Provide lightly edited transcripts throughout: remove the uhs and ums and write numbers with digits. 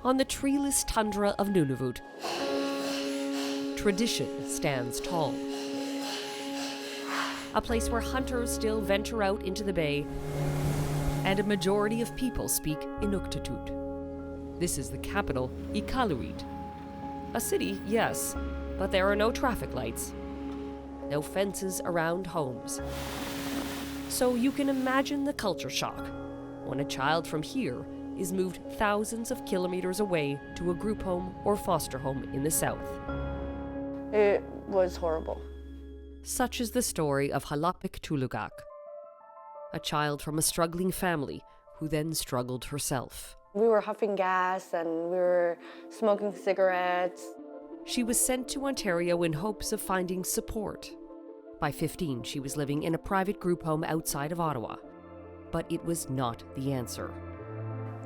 On the treeless tundra of Nunavut, tradition stands tall. A place where hunters still venture out into the bay, and a majority of people speak Inuktitut. This is the capital, Iqaluit. A city, yes, but there are no traffic lights, no fences around homes. So you can imagine the culture shock when a child from here is moved thousands of kilometers away to a group home or foster home in the south. It was horrible. Such is the story of Halapik Tulugak, a child from a struggling family who then struggled herself. We were huffing gas and we were smoking cigarettes. She was sent to Ontario in hopes of finding support. By 15, she was living in a private group home outside of Ottawa. But it was not the answer.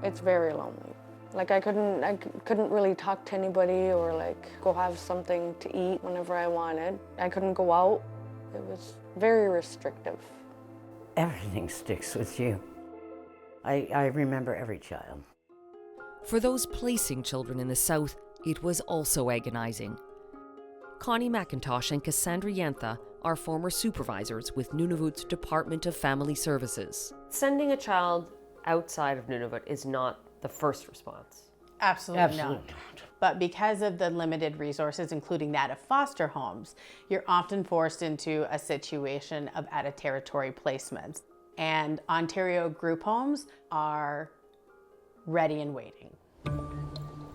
It's very lonely. Like I couldn't really talk to anybody or like go have something to eat whenever I wanted. I couldn't go out. It was very restrictive. Everything sticks with you. I remember every child. For those placing children in the south, it was also agonizing. Connie McIntosh and Cassandra Yantha are former supervisors with Nunavut's Department of Family Services. Sending a child outside of Nunavut is not the first response. Absolutely not. But because of the limited resources, including that of foster homes, you're often forced into a situation of out-of-territory placements. And Ontario group homes are ready and waiting.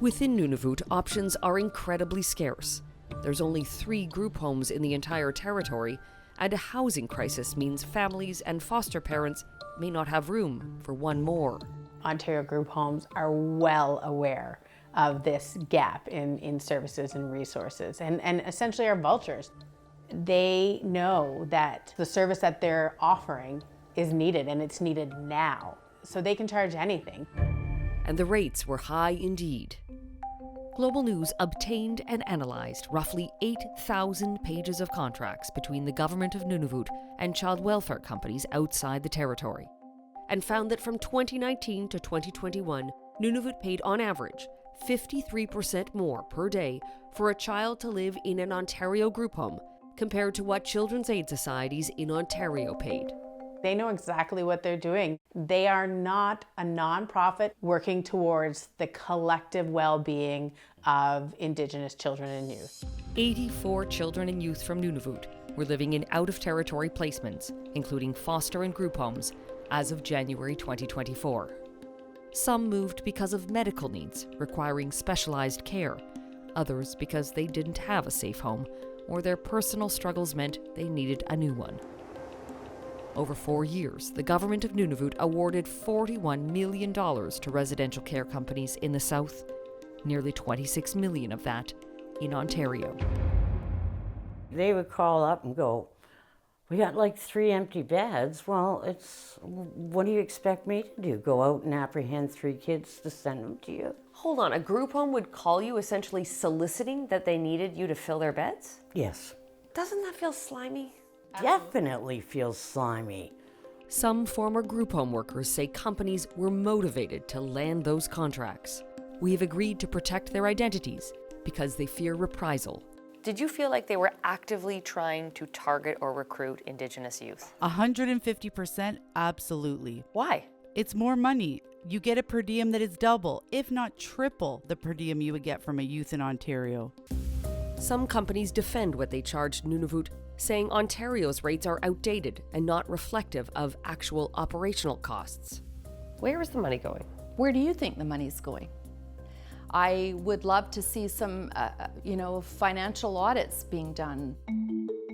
Within Nunavut, options are incredibly scarce. There's only 3 group homes in the entire territory, and a housing crisis means families and foster parents may not have room for one more. Ontario group homes are well aware of this gap in services and resources, and essentially are vultures. They know that the service that they're offering is needed, and it's needed now. So they can charge anything. And the rates were high indeed. Global News obtained and analysed roughly 8,000 pages of contracts between the government of Nunavut and child welfare companies outside the territory, and found that from 2019 to 2021, Nunavut paid on average 53% more per day for a child to live in an Ontario group home compared to what children's aid societies in Ontario paid. They know exactly what they're doing. They are not a nonprofit working towards the collective well-being of Indigenous children and youth. 84 children and youth from Nunavut were living in out-of-territory placements, including foster and group homes, as of January 2024. Some moved because of medical needs requiring specialized care, others because they didn't have a safe home or their personal struggles meant they needed a new one. Over 4 years, the government of Nunavut awarded $41 million to residential care companies in the south, nearly $26 million of that in Ontario. They would call up and go, "We got like 3 empty beds." Well, what do you expect me to do? Go out and apprehend 3 kids to send them to you? Hold on, a group home would call you essentially soliciting that they needed you to fill their beds? Yes. Doesn't that feel slimy? Definitely feels slimy. Some former group home workers say companies were motivated to land those contracts. We have agreed to protect their identities because they fear reprisal. Did you feel like they were actively trying to target or recruit Indigenous youth? 150%, absolutely. Why? It's more money. You get a per diem that is double, if not triple, the per diem you would get from a youth in Ontario. Some companies defend what they charged Nunavut, saying Ontario's rates are outdated and not reflective of actual operational costs. Where is the money going? Where do you think the money's going? I would love to see some, financial audits being done.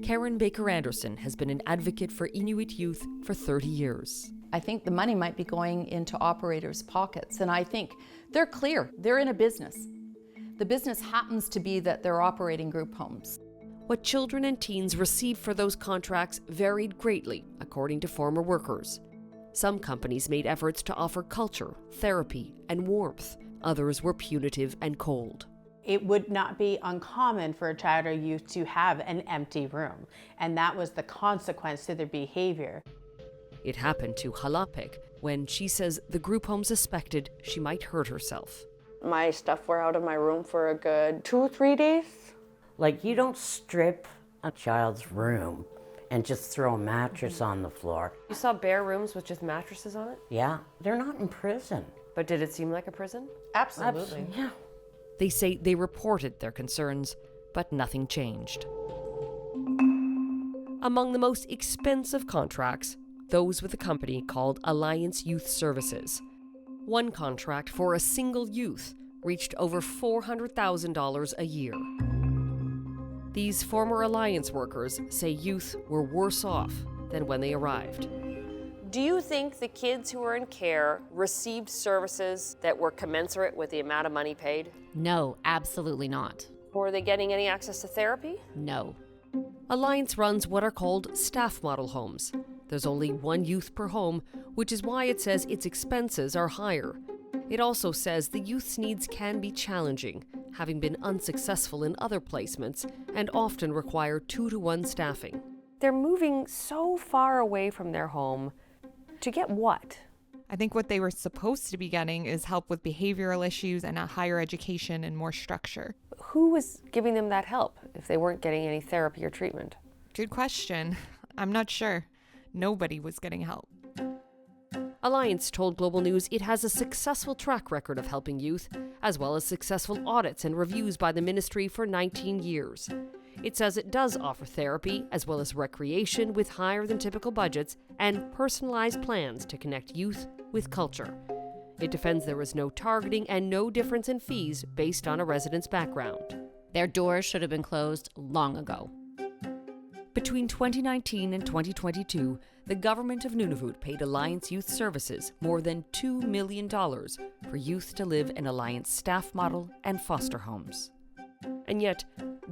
Karen Baker Anderson has been an advocate for Inuit youth for 30 years. I think the money might be going into operators' pockets, and I think they're clear. They're in a business. The business happens to be that they're operating group homes. What children and teens received for those contracts varied greatly, according to former workers. Some companies made efforts to offer culture, therapy, and warmth. Others were punitive and cold. It would not be uncommon for a child or youth to have an empty room, and that was the consequence to their behavior. It happened to Halapik when she says the group home suspected she might hurt herself. My stuff were out of my room for a good 2-3 days. Like, you don't strip a child's room and just throw a mattress on the floor. You saw bare rooms with just mattresses on it? Yeah, they're not in prison. But did it seem like a prison? Absolutely. Yeah. They say they reported their concerns, but nothing changed. Among the most expensive contracts, those with a company called Alliance Youth Services. One contract for a single youth reached over $400,000 a year. These former Alliance workers say youth were worse off than when they arrived. Do you think the kids who were in care received services that were commensurate with the amount of money paid? No, absolutely not. Were they getting any access to therapy? No. Alliance runs what are called staff model homes. There's only one youth per home, which is why it says its expenses are higher. It also says the youth's needs can be challenging, having been unsuccessful in other placements, and often require 2-to-1 staffing. They're moving so far away from their home to get what? I think what they were supposed to be getting is help with behavioral issues and a higher education and more structure. Who was giving them that help if they weren't getting any therapy or treatment? Good question. I'm not sure. Nobody was getting help. Alliance told Global News it has a successful track record of helping youth, as well as successful audits and reviews by the ministry for 19 years. It says it does offer therapy, as well as recreation with higher than typical budgets and personalized plans to connect youth with culture. It defends there is no targeting and no difference in fees based on a resident's background. Their doors should have been closed long ago. Between 2019 and 2022, the government of Nunavut paid Alliance Youth Services more than $2 million for youth to live in Alliance staff model and foster homes. And yet,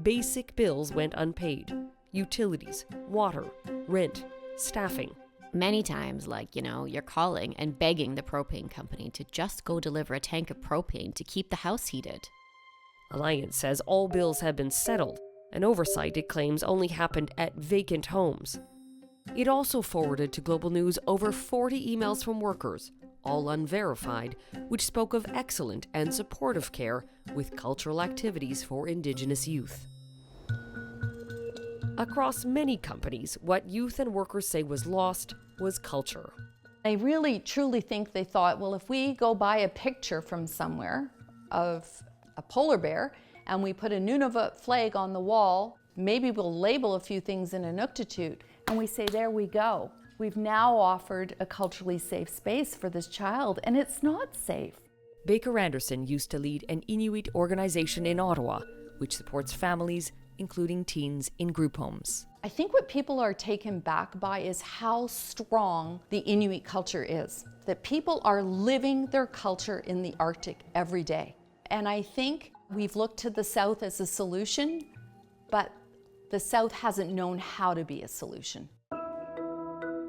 basic bills went unpaid. Utilities, water, rent, staffing. Many times, you're calling and begging the propane company to just go deliver a tank of propane to keep the house heated. Alliance says all bills have been settled. An oversight, it claims, only happened at vacant homes. It also forwarded to Global News over 40 emails from workers, all unverified, which spoke of excellent and supportive care with cultural activities for Indigenous youth. Across many companies, what youth and workers say was lost was culture. I really truly think they thought, well, if we go buy a picture from somewhere of a polar bear and we put a Nunavut flag on the wall, maybe we'll label a few things in Inuktitut, and we say, there we go. We've now offered a culturally safe space for this child, and it's not safe. Baker Anderson used to lead an Inuit organization in Ottawa, which supports families, including teens in group homes. I think what people are taken back by is how strong the Inuit culture is, that people are living their culture in the Arctic every day. And I think we've looked to the South as a solution, but the South hasn't known how to be a solution.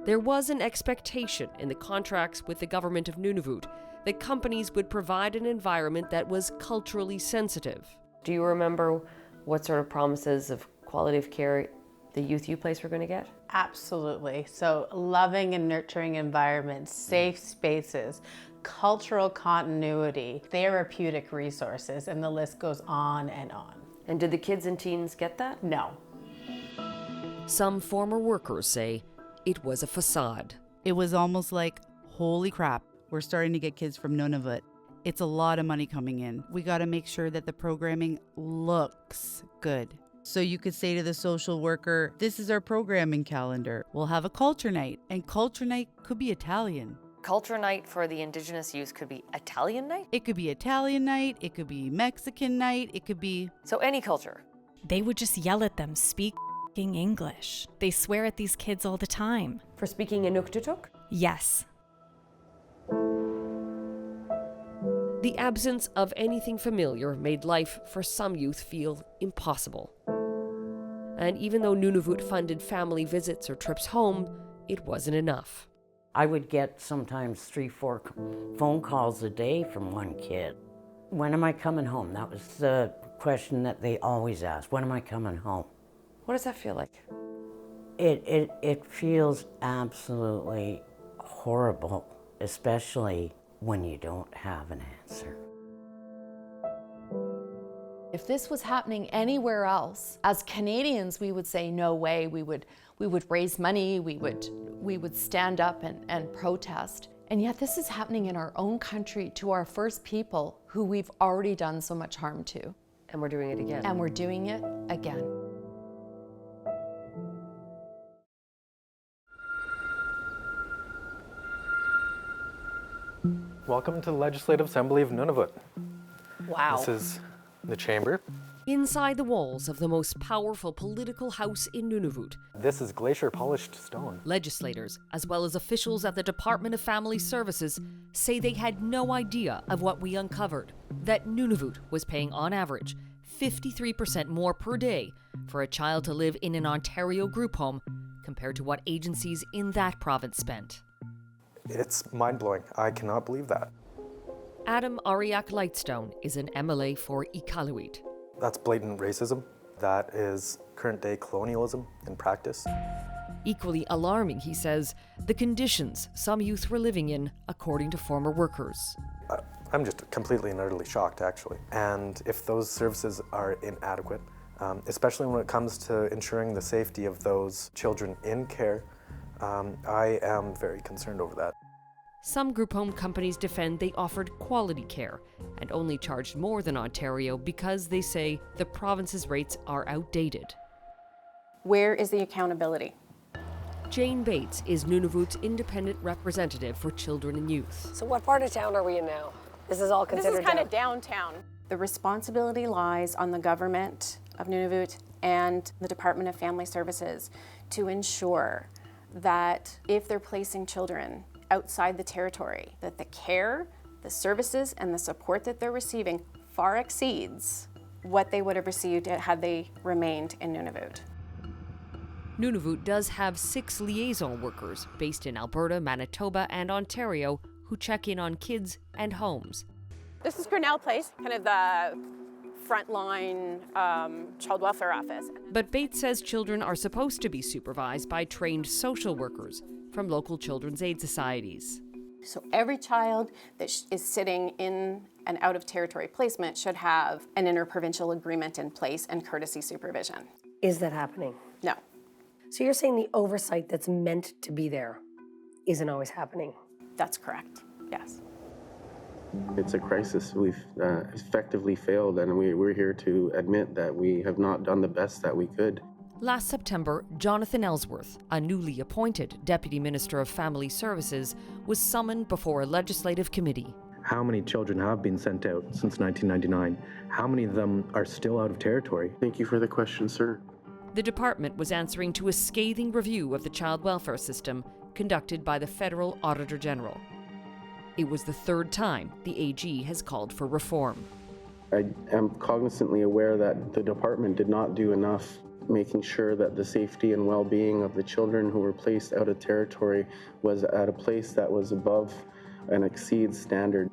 There was an expectation in the contracts with the government of Nunavut that companies would provide an environment that was culturally sensitive. Do you remember what sort of promises of quality of care the youth you place were going to get? Absolutely. So loving and nurturing environments, safe spaces, cultural continuity, therapeutic resources, and the list goes on and on. And did the kids and teens get that? No. Some former workers say it was a facade. It was almost like, holy crap, we're starting to get kids from Nunavut. It's a lot of money coming in. We got to make sure that the programming looks good. So you could say to the social worker, this is our programming calendar. We'll have a culture night, and culture night could be Italian. Culture night for the Indigenous youth could be Italian night? It could be Italian night, it could be Mexican night, it could be... So any culture? They would just yell at them, speak English. They swear at these kids all the time. For speaking Inuktitut? Yes. The absence of anything familiar made life for some youth feel impossible. And even though Nunavut funded family visits or trips home, it wasn't enough. I would get sometimes 3-4 phone calls a day from one kid. When am I coming home? That was the question that they always asked. When am I coming home? What does that feel like? It feels absolutely horrible, especially when you don't have an answer. If this was happening anywhere else, as Canadians, we would say, no way. We would raise money, we would stand up and protest. And yet this is happening in our own country to our First People who we've already done so much harm to. And we're doing it again. And we're doing it again. Welcome to the Legislative Assembly of Nunavut. Wow. This is the chamber. Inside the walls of the most powerful political house in Nunavut, This is glacier polished stone. legislators, as well as officials at the Department of Family Services, say they had no idea of what we uncovered. That Nunavut was paying, on average, 53% more per day for a child to live in an Ontario group home compared to what agencies in that province spent. It's mind-blowing. I cannot believe that. Adam Ariak Lightstone is an MLA for Iqaluit. That's blatant racism. That is current-day colonialism in practice. Equally alarming, he says, the conditions some youth were living in, according to former workers. I'm just completely and utterly shocked, actually. And if those services are inadequate, especially when it comes to ensuring the safety of those children in care, I am very concerned over that. Some group home companies defend they offered quality care and only charged more than Ontario because they say the province's rates are outdated. Where is the accountability? Jane Bates is Nunavut's independent representative for children and youth. So what part of town are we in now? This is all considered This is kind of downtown. The responsibility lies on the government of Nunavut and the Department of Family Services to ensure that if they're placing children outside the territory, that the care, the services, and the support that they're receiving far exceeds what they would have received had they remained in Nunavut. Nunavut does have 6 liaison workers based in Alberta, Manitoba, and Ontario who check in on kids and homes. This is Grinnell Place, kind of the frontline child welfare office. But Bates says children are supposed to be supervised by trained social workers from local children's aid societies. So every child that is sitting in an out-of-territory placement should have an interprovincial agreement in place and courtesy supervision. Is that happening? No. So you're saying the oversight that's meant to be there isn't always happening? That's correct, yes. It's a crisis. We've effectively failed, and we're here to admit that we have not done the best that we could. Last September, Jonathan Ellsworth, a newly appointed Deputy Minister of Family Services, was summoned before a legislative committee. How many children have been sent out since 1999? How many of them are still out of territory? Thank you for the question, sir. The department was answering to a scathing review of the child welfare system conducted by the Federal Auditor General. It was the 3rd time the AG has called for reform. I am cognizantly aware that the department did not do enough making sure that the safety and well-being of the children who were placed out of territory was at a place that was above and exceeds standard.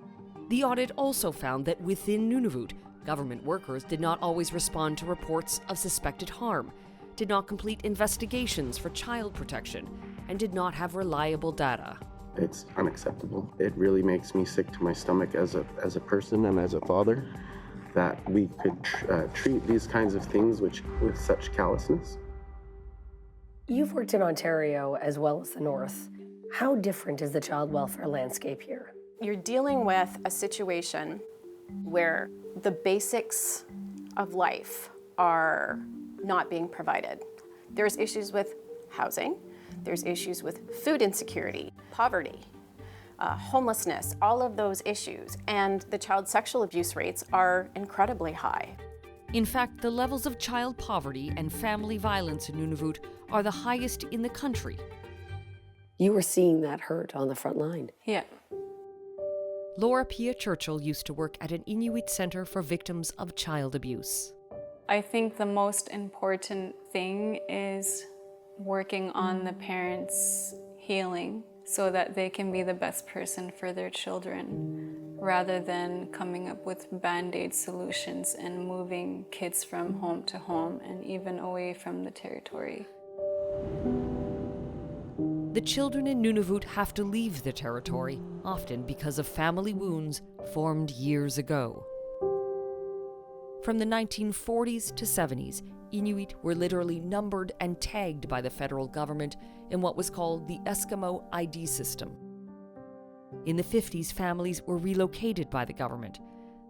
The audit also found that within Nunavut, government workers did not always respond to reports of suspected harm, did not complete investigations for child protection, and did not have reliable data. It's unacceptable. It really makes me sick to my stomach as a person and as a father that we could treat these kinds of things with such callousness. You've worked in Ontario as well as the North. How different is the child welfare landscape here? You're dealing with a situation where the basics of life are not being provided. There's issues with housing, there's issues with food insecurity, poverty, homelessness, all of those issues, and the child sexual abuse rates are incredibly high. In fact, the levels of child poverty and family violence in Nunavut are the highest in the country. You were seeing that hurt on the front line. Yeah. Laura Pia Churchill used to work at an Inuit Centre for Victims of Child Abuse. I think the most important thing is working on the parents' healing so that they can be the best person for their children, rather than coming up with band-aid solutions and moving kids from home to home and even away from the territory. The children in Nunavut have to leave the territory, often because of family wounds formed years ago. From the 1940s to 70s, Inuit were literally numbered and tagged by the federal government in what was called the Eskimo ID system. In the 50s, families were relocated by the government.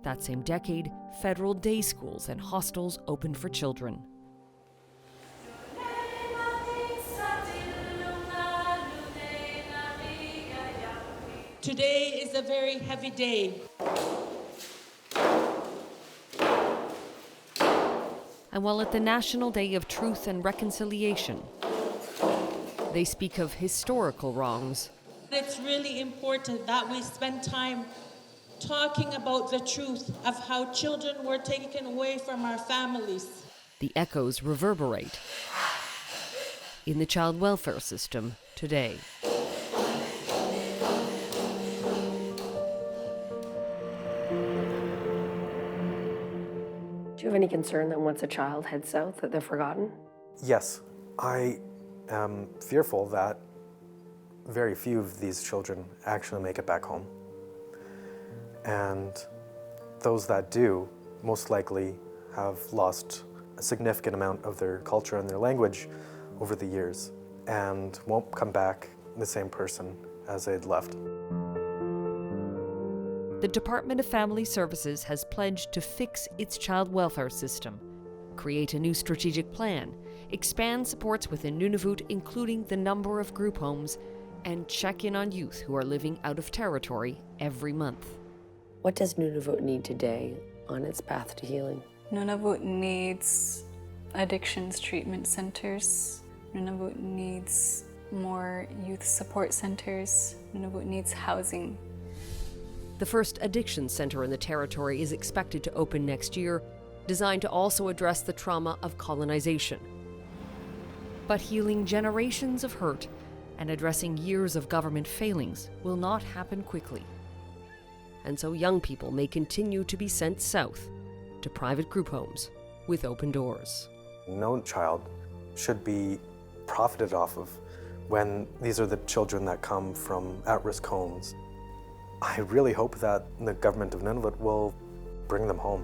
That same decade, federal day schools and hostels opened for children. Today is a very heavy day. And while at the National Day of Truth and Reconciliation, they speak of historical wrongs. It's really important that we spend time talking about the truth of how children were taken away from our families. The echoes reverberate in the child welfare system today. Do you have any concern that once a child heads south that they're forgotten? Yes, I am fearful that very few of these children actually make it back home. And those that do most likely have lost a significant amount of their culture and their language over the years and won't come back the same person as they'd left. The Department of Family Services has pledged to fix its child welfare system, create a new strategic plan, expand supports within Nunavut, including the number of group homes, and check in on youth who are living out of territory every month. What does Nunavut need today on its path to healing? Nunavut needs addictions treatment centers. Nunavut needs more youth support centers. Nunavut needs housing. The first addiction center in the territory is expected to open next year, designed to also address the trauma of colonization. But healing generations of hurt and addressing years of government failings will not happen quickly. And so young people may continue to be sent south to private group homes with open doors. No child should be profited off of when these are the children that come from at-risk homes. I really hope that the government of Nunavut will bring them home.